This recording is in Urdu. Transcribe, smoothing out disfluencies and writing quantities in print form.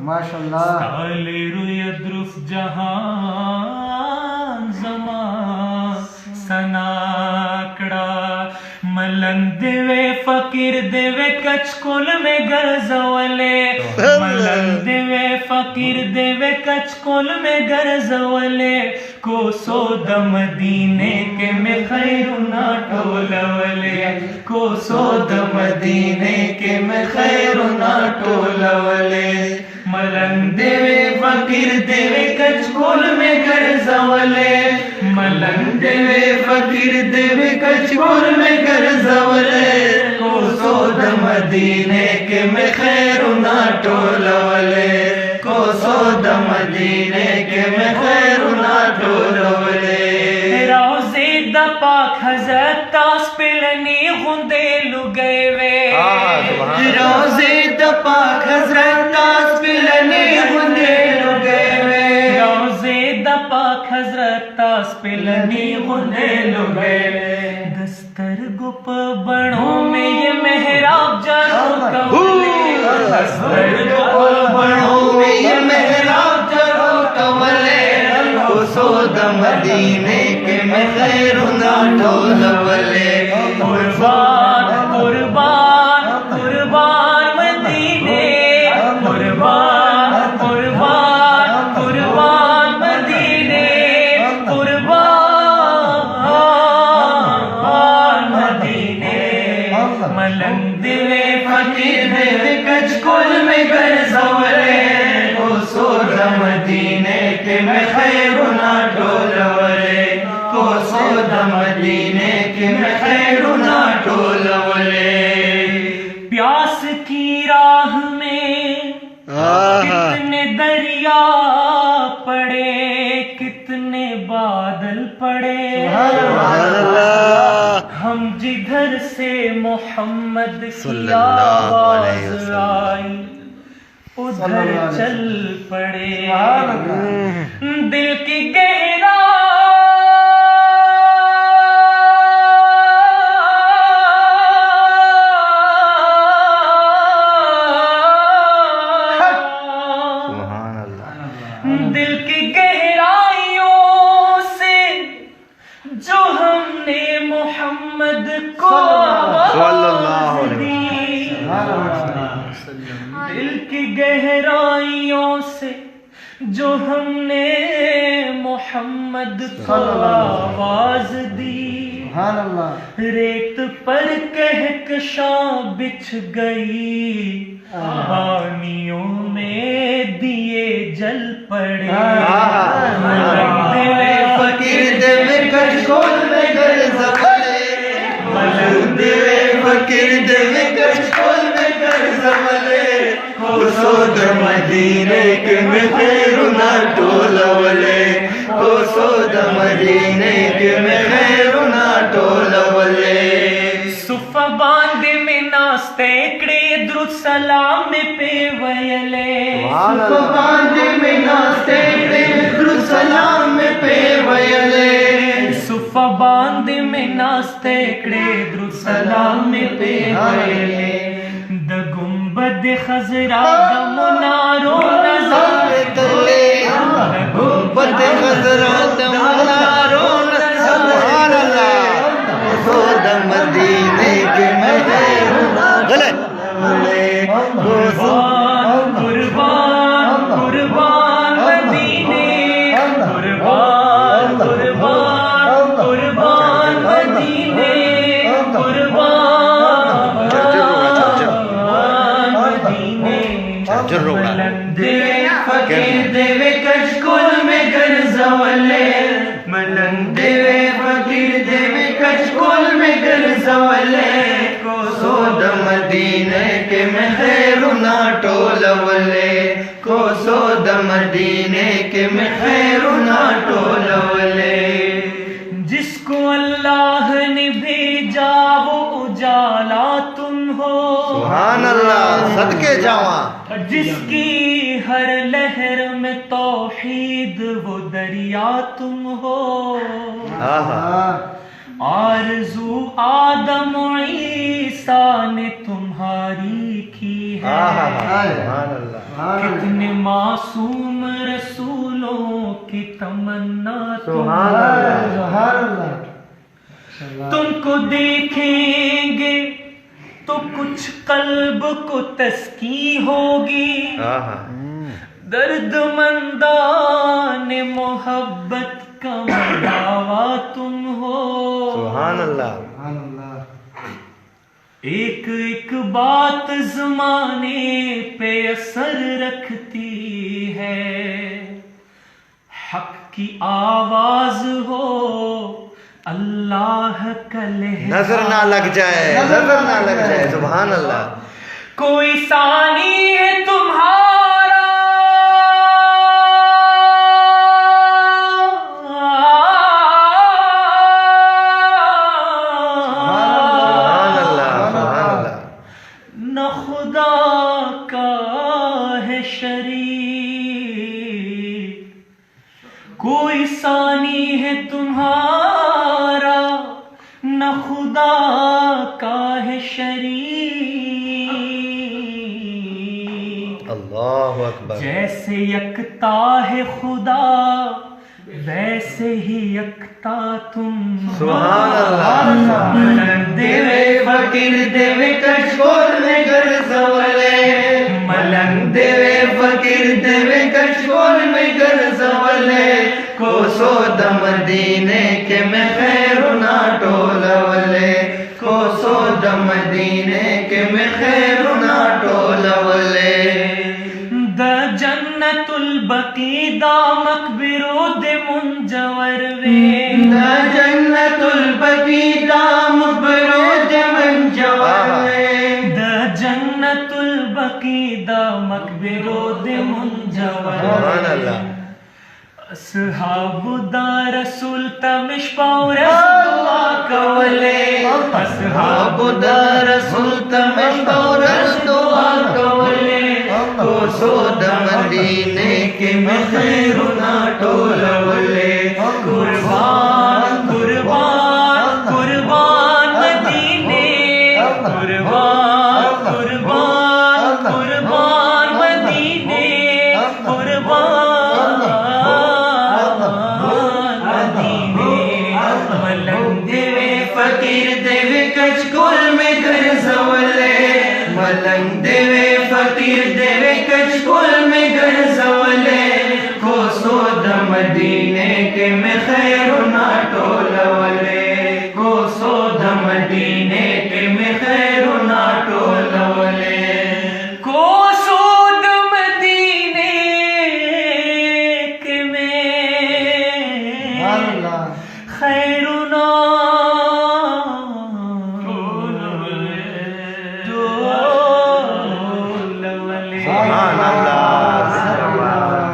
ماشاءاللہ سالر یدرف جہان زمان سناکڑا ملنگ دیوے فقیر دیوے کچ کل میں گرزولے ملنگ دیوے فقیر دیوے کچ کل میں گرزولے کو سود مدینے کے میں خیرنا ٹولولے کو سود مدینے کے میں خیرنا ٹولولے ملنگ دیوے فقیر دیوے کچ کل میں گرزولے ملنگ دیوے فقیر دیوے کچ کل میں گرزولے کو سود مدینے کے میں خیرنا ٹولولے کو سود مدینے کے میں خیرنا ٹولولے روزے دا پاک حضرت تاس پلنی غندے لگئے وے روزے دا پاک حضرت تاس پلنی غندے لگئے وے روزے دا پاک حضرت تاس پلنی غندے لگئے وے دستر گپ بڑوں میں یہ محراب جرو کولے دستر گپ بڑوں میں یہ محراب جرو کولے کو سود مدینے کے میں خیرنا ٹولولے قربان قربان قربان مدینے قربان قربان قربان مدینے قربان مدینے ملنگ دیوے فقیر دیوے کچ کل میں گرزولے کو سود مدینے کے میں خیرنا ٹولولے کو سود مدینے کے میں خیرنا ٹولولے پیاس کی راہ میں کتنے دریا پڑے کتنے بادل پڑے ہم جدھر سے محمد کی آواز آئی ادھر چل پڑے دل کی گہرا دل کی گہرائیوں سے جو ہم نے محمد کو آواز دی دل کی گہرائیوں سے جو ہم نے محمد کو آواز دی ریت پر کہکشاں بچھ گئی پانیوں میں دیے جل پڑے ملنگ دیوے فقیر دیوے کچ کل میں گرزولے ملنگ دیوے فقیر دیوے کچ کل میں گرزولے کو سود مدینے کے میں خیرنا ٹولولے کو سود مدینے کے میں خیرنا ٹولولے صفہ باندے میں ناستے اکڑے درود سلام میں پہ ویلے صفہ باندے میں ناستے اکڑے درود سلام میں پہ ویلے صفہ باندے میں ناستے اکڑے درود سلام میں پہ ویلے دا گنبد خضرا دا منارو نظر تلے دا گنبد خضرا دا منارو نظر سود مدینے کے میں خیرنا ٹولولے قربان قربان قربان مدینے قربان قربان قربان مدینے قربان مدینے ملنگ دیوے فقیر دیوے کچ کل میں گرزولے ملنگ دیوے فقیر دیوے کچ کل میں گرزولے کو سود مدینے کے میں خیرنا ٹولولے کو سود مدینے کے میں خیرنا ٹولولے جس کو اللہ نے بھیجا وہ اجالا تم ہو سبحان اللہ صدقے جاواں جس کی ہر لہر میں توحید وہ دریا تم ہو آرزو آدم و عیسیٰ نے تمہاری کی ہے، سبحان اللہ کتنے معصوم رسولوں کی تمنا سبحان اللہ تم کو دیکھیں گے تو کچھ قلب کو تسکین ہوگی، درد مندان محبت کا مداوا تم ہو، سبحان اللہ ایک ایک بات زمانے پہ اثر رکھتی ہے، حق کی آواز ہو اللہ کا لہجہ، نظر نہ لگ جائے نظر نہ لگ جائے سبحان اللہ کوئی ثانی ہے تمہارا نہ خدا کا ہے شریک، کوئی ثانی ہے تمہارا نہ خدا کا ہے شریک، اللہ اکبر جیسے یکتا ہے خدا ویسے ہی یکتا تم، سبحان اللہ ملنگ دیوے فقیر دیوے کشکول میں گرزولے، ملنگ دیوے فقیر دیوے کشکول میں گرزولے، کو سو دم دینے کے میں خیر نہ ٹولولے، کو سو دم دینے کے میں خیر نہ ٹولولے، دا جنت البقی دا مقبرو دے منجور وے، دا جنت البقی دا مقبرو دے منجور وے، دا جنت البقی دا مقبرو دے منجور سبحان وے، اللہ اصحاب دا رسول تمش پاورس دعا کولے، اصحاب دا رسول تمش پاورس دعا کولے، کو سو دم دینے کے میں خیر نہ ٹولولے، قربان قربان قربان مدینے، قربان قربان قربان مدینے، قربان مدینے، ملنگ دیوے فقیر دیوے کچکول میں گرزولے، ملنگ دیوے فقیر دیوے کچکول میں گرزولے، کو سو دم دینے کے میں خیر نہ ٹولولے، کو سو دم دینے کے میں خیر نہ ٹولولے، کو سو دم دینے کے میں خیر نہ